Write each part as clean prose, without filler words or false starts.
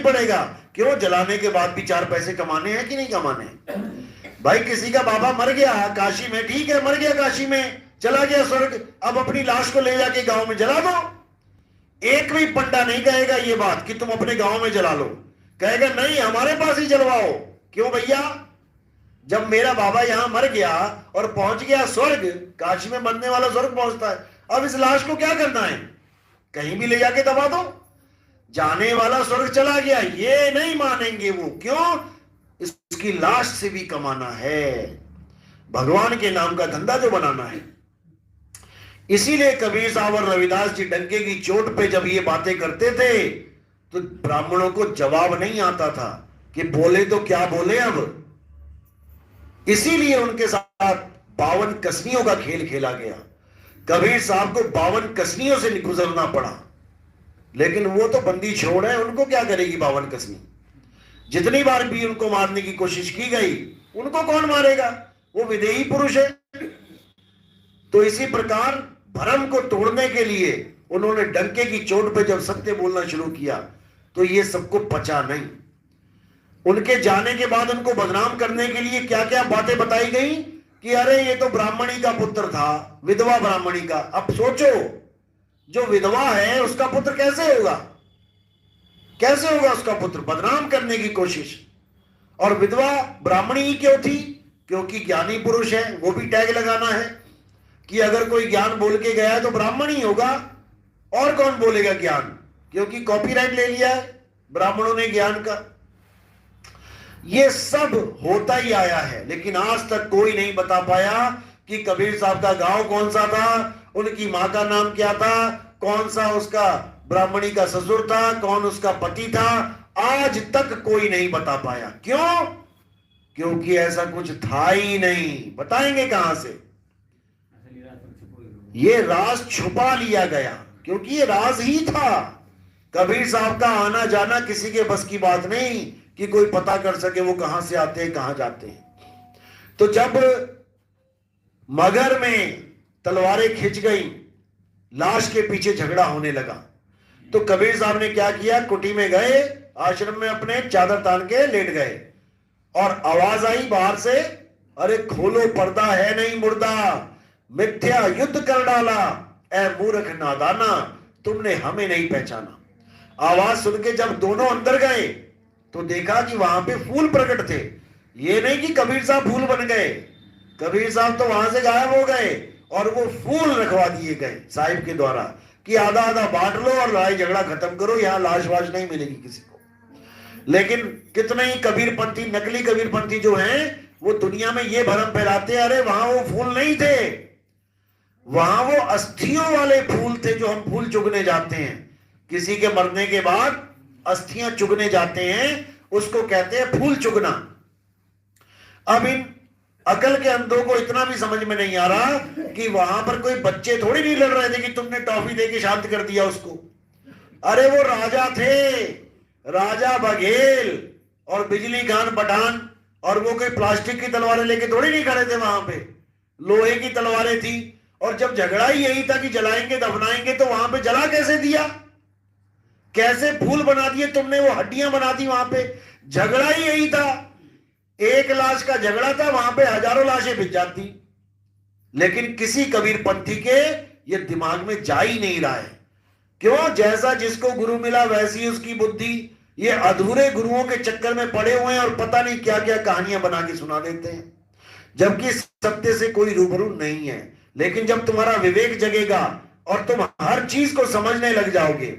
पड़ेगा। क्यों? जलाने के बाद भी 4 पैसे कमाने हैं कि नहीं कमाने हैं? भाई किसी का बाबा मर गया काशी में, ठीक है, मर गया काशी में, चला गया स्वर्ग, अब अपनी लाश को ले जाके गांव में जला दो। एक भी पंडा नहीं कहेगा ये बात कि तुम अपने गांव में जला लो, कहेगा नहीं हमारे पास ही जलवाओ। क्यों भैया? जब मेरा बाबा यहां मर गया और पहुंच गया स्वर्ग, काशी में मरने वाला स्वर्ग पहुंचता है, अब इस लाश को क्या करना है? कहीं भी ले जाके दबा दो, जाने वाला स्वर्ग चला गया, ये नहीं मानेंगे वो। क्यों? इसकी लाश से भी कमाना है, भगवान के नाम का धंधा जो बनाना है। इसीलिए कबीर साहब और रविदास जी डंके की चोट पे जब ये बातें करते थे तो ब्राह्मणों को जवाब नहीं आता था कि बोले तो क्या बोले अब। इसीलिए उनके साथ 52 कसनियों का खेल खेला गया। कबीर साहब को 52 कसनियों से गुजरना पड़ा, लेकिन वो तो बंदी छोड़ है, उनको क्या करेगी 52 कसनी? जितनी बार भी उनको मारने की कोशिश की गई, उनको कौन मारेगा? वो विदेही पुरुष है। तो इसी प्रकार भरम को तोड़ने के लिए उन्होंने डंके की चोट पे जब सत्य बोलना शुरू किया तो ये सबको पचा नहीं। उनके जाने के बाद उनको बदनाम करने के लिए क्या क्या बातें बताई गई कि अरे ये तो ब्राह्मणी का पुत्र था, विधवा ब्राह्मणी का। अब सोचो, जो विधवा है उसका पुत्र कैसे होगा? कैसे होगा उसका पुत्र? बदनाम करने की कोशिश। और विधवा ब्राह्मणी ही क्यों थी? क्योंकि ज्ञानी पुरुष है, वो भी टैग लगाना है कि अगर कोई ज्ञान बोल के गया है तो ब्राह्मण ही होगा, और कौन बोलेगा ज्ञान? क्योंकि कॉपीराइट ले लिया है ब्राह्मणों ने ज्ञान का। ये सब होता ही आया है, लेकिन आज तक कोई नहीं बता पाया कि कबीर साहब का गांव कौन सा था, उनकी मां का नाम क्या था, कौन सा उसका ब्राह्मणी का ससुर था, कौन उसका पति था। आज तक कोई नहीं बता पाया। क्यों? क्योंकि ऐसा कुछ था ही नहीं। बताएंगे कहां से? ये राज छुपा लिया गया, क्योंकि ये राज ही था। कबीर साहब का आना जाना किसी के बस की बात नहीं कि कोई पता कर सके वो कहां से आते हैं, कहां जाते हैं। तो जब मगर में तलवारें खिंच गई, लाश के पीछे झगड़ा होने लगा, तो कबीर साहब ने क्या किया? कुटी में गए, आश्रम में अपने चादर तान के लेट गए, और आवाज आई बाहर से, अरे खोलो पर्दा है नहीं मुर्दा, मिथ्या युद्ध कर डाला, ए मूर्ख नादाना, तुमने हमें नहीं पहचाना। आवाज सुन के जब दोनों अंदर गए तो देखा कि वहां पे फूल प्रकट थे। ये नहीं कि कबीर साहब फूल बन गए, कबीर साहब तो वहां से गायब हो गए और वो फूल रखवा दिए गए साहिब के द्वारा कि आधा आधा बांट लो और लड़ाई झगड़ा खत्म करो, यहां लाश वाश नहीं मिलेगी किसी को। लेकिन कितने ही कबीरपंथी, नकली कबीरपंथी जो हैं, वो दुनिया में ये भरम फैलाते हैं, अरे वहां वो फूल नहीं थे, वहां वो अस्थियों वाले फूल थे जो हम फूल चुगने जाते हैं। किसी के मरने के बाद अस्थियां चुगने जाते हैं, उसको कहते हैं फूल चुगना। अब इन अकल के अंधों को इतना भी समझ में नहीं आ रहा कि वहां पर कोई बच्चे थोड़ी नहीं लड़ रहे थे कि तुमने टॉफी देके शांत कर दिया उसको। अरे वो राजा थे, राजा बघेल और बिजली खान पठान, और वो कोई प्लास्टिक की तलवारें लेके थोड़ी नहीं खड़े थे वहां पे, लोहे की तलवारें थी। और जब झगड़ा ही यही था कि जलाएंगे दफनाएंगे, तो वहां पे जला कैसे दिया? कैसे फूल बना दिए तुमने, वो हड्डियां बना दी वहां पे? झगड़ा ही यही था, एक लाश का झगड़ा था, वहां पे हजारों लाशें बिक जाती। लेकिन किसी कबीरपंथी के ये दिमाग में जा ही नहीं रहा है। क्यों? जैसा जिसको गुरु मिला वैसी उसकी बुद्धि। ये अधूरे गुरुओं के चक्कर में पड़े हुए हैं और पता नहीं क्या क्या कहानियां बना के सुना देते हैं, जबकि सत्य से कोई रूबरू नहीं है। लेकिन जब तुम्हारा विवेक जगेगा और तुम हर चीज को समझने लग जाओगे,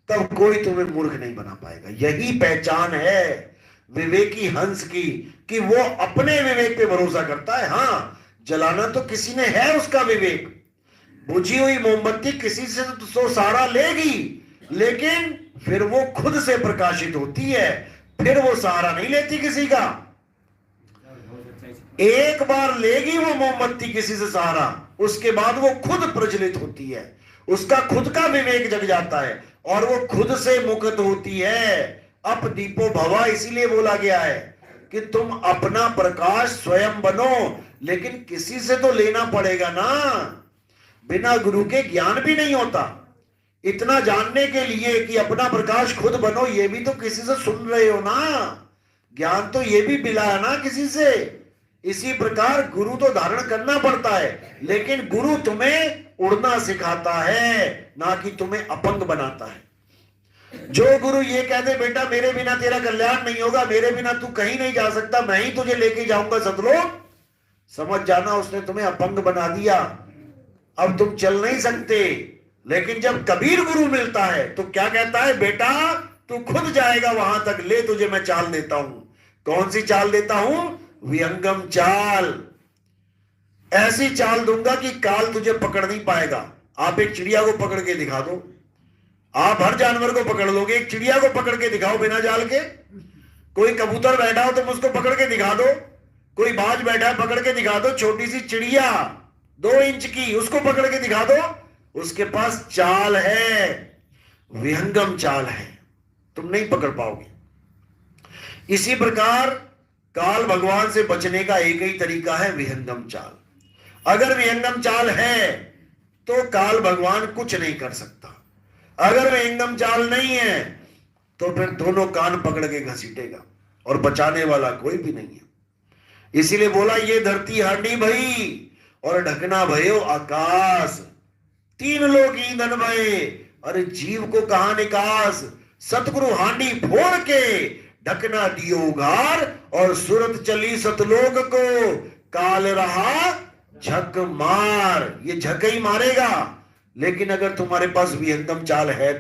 तब कोई तुम्हें मूर्ख नहीं बना पाएगा। यही पहचान है विवेकी हंस की कि वो अपने विवेक पे भरोसा करता है। हां, जलाना तो किसी ने है उसका विवेक, बुझी हुई मोमबत्ती किसी से तो सहारा लेगी, लेकिन फिर वो खुद से प्रकाशित होती है, फिर वो सहारा नहीं लेती किसी का। एक बार लेगी वो मोमबत्ती किसी से सहारा, उसके बाद वो खुद प्रज्वलित होती है, उसका खुद का विवेक जग जाता है और वो खुद से मुक्त होती है। अप दीपो भवा इसीलिए बोला गया है कि तुम अपना प्रकाश स्वयं बनो, लेकिन किसी से तो लेना पड़ेगा ना। बिना गुरु के ज्ञान भी नहीं होता। इतना जानने के लिए कि अपना प्रकाश खुद बनो, ये भी तो किसी से सुन रहे हो ना, ज्ञान तो ये भी मिला है ना किसी से। इसी प्रकार गुरु तो धारण करना पड़ता है, लेकिन गुरु तुम्हें उड़ना सिखाता है, ना कि तुम्हें अपंग बनाता है। जो गुरु ये कहते बेटा मेरे बिना तेरा कल्याण नहीं होगा, मेरे बिना तू कहीं नहीं जा सकता, मैं ही तुझे लेके जाऊंगा सतलोक, समझ जाना उसने तुम्हें अपंग बना दिया, अब तुम चल नहीं सकते। लेकिन जब कबीर गुरु मिलता है तो क्या कहता है, बेटा तू खुद जाएगा वहां तक, ले तुझे मैं चाल देता हूं। कौन सी चाल देता हूं? विहंगम चाल। ऐसी चाल दूंगा कि काल तुझे पकड़ नहीं पाएगा। आप एक चिड़िया को पकड़ के दिखा दो, आप हर जानवर को पकड़ लोगे, एक चिड़िया को पकड़ के दिखाओ बिना जाल के। कोई कबूतर बैठा हो तुम उसको पकड़ के दिखा दो, कोई बाज बैठा है पकड़ के दिखा दो, छोटी सी चिड़िया 2 इंच की, उसको पकड़ के दिखा दो, उसके पास चाल है, विहंगम चाल है, तुम नहीं पकड़ पाओगे। इसी प्रकार काल भगवान से बचने का एक ही तरीका है, विहंगम चाल। अगर विहंगम चाल है तो काल भगवान कुछ नहीं कर सकता, अगर विहंगम चाल नहीं है तो फिर दोनों कान पकड़ के घसीटेगा और बचाने वाला कोई भी नहीं है। इसीलिए बोला ये धरती हांडी भई और ढकना भयो आकाश, 3 लोग ईंधन भये, अरे जीव को कहां निकास। सतगुरु हांडी फोड़ के ढकना दियो उघार, और सूरत चली सतलोक को, काल रहा झक मार। ये झक ही मारेगा, लेकिन अगर तुम्हारे पास विहंगम चाल है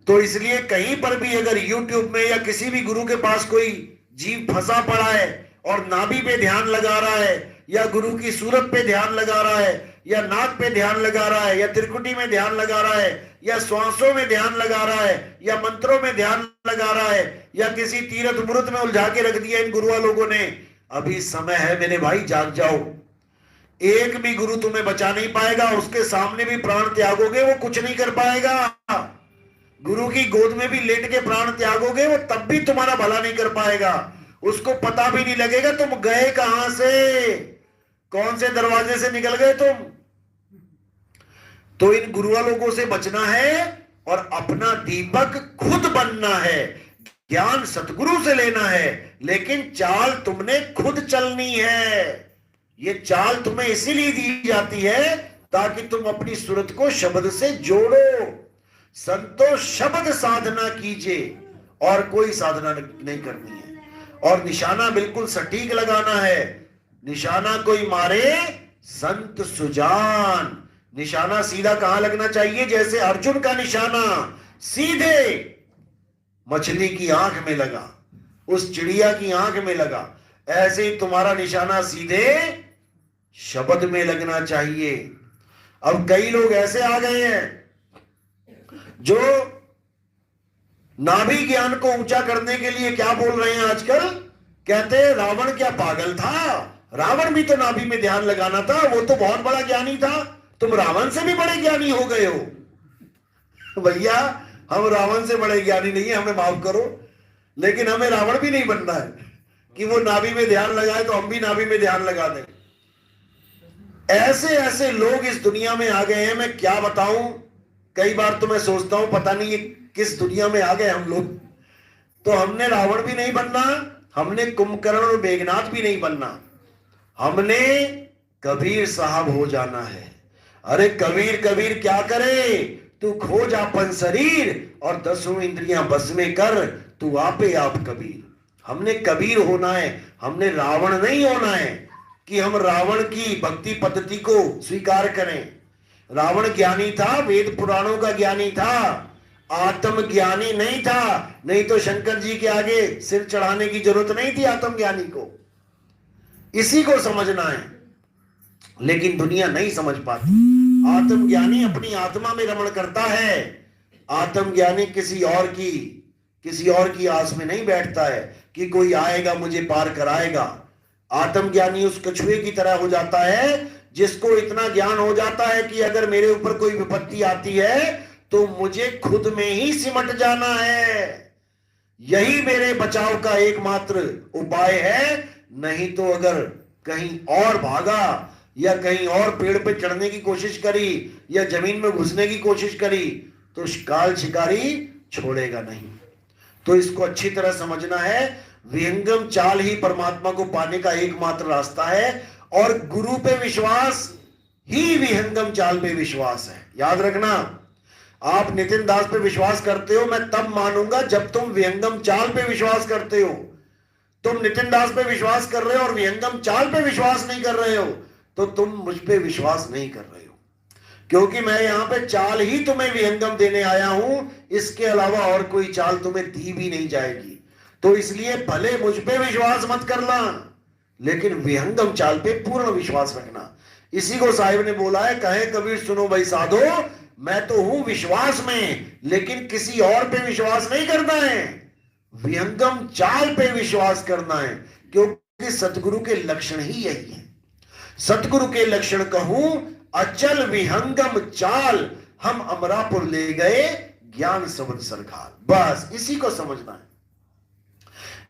तो इसलिए कहीं पर भी अगर YouTube में या किसी भी गुरु के पास कोई जीव फंसा पड़ा है और नाभि पे ध्यान लगा रहा है, या गुरु की सूरत पे ध्यान लगा रहा है, या नाक पे ध्यान लगा रहा है, या त्रिकुटी में ध्यान लगा रहा है, या श्वासों में ध्यान लगा रहा है, या मंत्रों में ध्यान लगा रहा है, या किसी तीर्थ मुहूर्त में उलझा के रख दिया इन गुरुआ लोगों ने, अभी समय है मेरे भाई, जाग जाओ। एक भी गुरु तुम्हें बचा नहीं पाएगा, उसके सामने भी प्राण त्यागोगे वो कुछ नहीं कर पाएगा। गुरु की गोद में भी लेट के प्राण त्यागोगे वो तब भी तुम्हारा भला नहीं कर पाएगा, उसको पता भी नहीं लगेगा तुम गए कहां से, कौन से दरवाजे से निकल गए तुम। तो इन गुरुआ लोगों से बचना है और अपना दीपक खुद बनना है, ज्ञान सतगुरु से लेना है, लेकिन चाल तुमने खुद चलनी है। ये चाल तुम्हें इसीलिए दी जाती है ताकि तुम अपनी सूरत को शब्द से जोड़ो। संतो शब्द साधना कीजिए, और कोई साधना नहीं करनी है, और निशाना बिल्कुल सटीक लगाना है। निशाना कोई मारे संत सुजान, निशाना सीधा कहां लगना चाहिए, जैसे अर्जुन का निशाना सीधे मछली की आंख में लगा, उस चिड़िया की आंख में लगा, ऐसे ही तुम्हारा निशाना सीधे शब्द में लगना चाहिए। अब कई लोग ऐसे आ गए हैं जो नाभि ज्ञान को ऊंचा करने के लिए क्या बोल रहे हैं आजकल, कहते हैं रावण क्या पागल था, रावण भी तो नाभि में ध्यान लगाना था, वो तो बहुत बड़ा ज्ञानी था, तुम रावण से भी बड़े ज्ञानी हो गए हो। भैया हम रावण से बड़े ज्ञानी नहीं है, हमें माफ करो, लेकिन हमें रावण भी नहीं बनना है कि वो नाभि में ध्यान लगाए तो हम भी नाभि में ध्यान लगा दें। ऐसे ऐसे लोग इस दुनिया में आ गए हैं, मैं क्या बताऊं। कई बार तो मैं सोचता हूं पता नहीं ये किस दुनिया में आ गए हम लोग। तो हमने रावण भी नहीं बनना, हमने कुंभकर्ण और मेघनाथ भी नहीं बनना, हमने कबीर साहब हो जाना है। अरे कबीर कबीर क्या करे, तू खोज अपन शरीर और 10 इंद्रियां बस में कर, तू आपे आप कबीर। हमने कबीर होना है, हमने रावण नहीं होना है कि हम रावण की भक्ति पद्धति को स्वीकार करें। रावण ज्ञानी था, वेद पुराणों का ज्ञानी था, आत्म ज्ञानी नहीं था, नहीं तो शंकर जी के आगे सिर चढ़ाने की जरूरत नहीं थी आत्म ज्ञानी को। इसी को समझना है, लेकिन दुनिया नहीं समझ पाती। आत्मज्ञानी अपनी आत्मा में रमण करता है, आत्मज्ञानी किसी और की आस में नहीं बैठता है कि कोई आएगा मुझे पार कराएगा। आत्मज्ञानी उस कछुए की तरह हो जाता है जिसको इतना ज्ञान हो जाता है कि अगर मेरे ऊपर कोई विपत्ति आती है तो मुझे खुद में ही सिमट जाना है, यही मेरे बचाव का एकमात्र उपाय है। नहीं तो अगर कहीं और भागा या कहीं और पेड़ पे चढ़ने की कोशिश करी या जमीन में घुसने की कोशिश करी तो काल शिकारी छोड़ेगा नहीं। तो इसको अच्छी तरह समझना है, विहंगम चाल ही परमात्मा को पाने का एकमात्र रास्ता है और गुरु पे विश्वास ही विहंगम चाल पे विश्वास है। याद रखना, आप नितिन दास पे विश्वास करते हो, मैं तब मानूंगा जब तुम विहंगम चाल पे विश्वास करते हो। तुम नितिन दास पे विश्वास कर रहे हो और विहंगम चाल पे विश्वास नहीं कर रहे हो तो तुम मुझ पे विश्वास नहीं कर रहे हो, क्योंकि मैं यहां पे चाल ही तुम्हें विहंगम देने आया हूं, इसके अलावा और कोई चाल तुम्हें दी भी नहीं जाएगी। तो इसलिए भले मुझ पे विश्वास मत करना, लेकिन विहंगम चाल पे पूर्ण विश्वास रखना। इसी को साहिब ने बोला है, कहे कबीर सुनो भाई साधो, मैं तो हूं विश्वास में लेकिन किसी और पे विश्वास नहीं करना है, विहंगम चाल पे विश्वास करना है, क्योंकि सतगुरु के लक्षण ही यही है। सतगुरु के लक्षण कहूं, अचल विहंगम चाल, हम अमरापुर ले गए ज्ञान सबद सरकार। बस इसी को समझना है,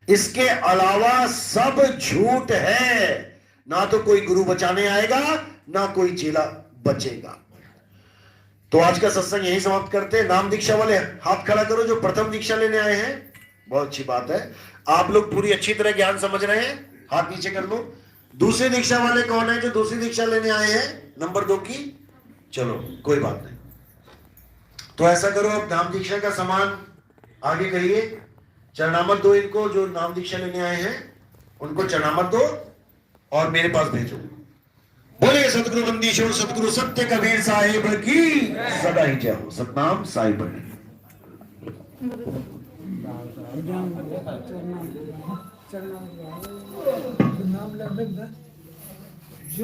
इसके अलावा सब झूठ है। ना तो कोई गुरु बचाने आएगा, ना कोई चेला बचेगा। तो आज का सत्संग यही समाप्त करते हैं। नाम दीक्षा वाले हाथ खड़ा करो जो प्रथम दीक्षा लेने आए हैं। बहुत अच्छी बात है, आप लोग पूरी अच्छी तरह ज्ञान समझ रहे हैं, हाथ नीचे कर लो। दूसरी दीक्षा वाले कौन है जो दूसरी दीक्षा लेने आए हैं नंबर 2 की? चलो कोई बात नहीं। तो ऐसा करो, अब नाम दीक्षा का सामान आगे करिए, चरणामत दो इनको, जो नाम दीक्षा लेने आए हैं उनको चरणामत दो और मेरे पास भेजो। बोले सतगुरु बंदीश्वर सतगुरु सत्य कबीर साहिब की सदा ही जय हो। सतनाम साहिब बने। नाम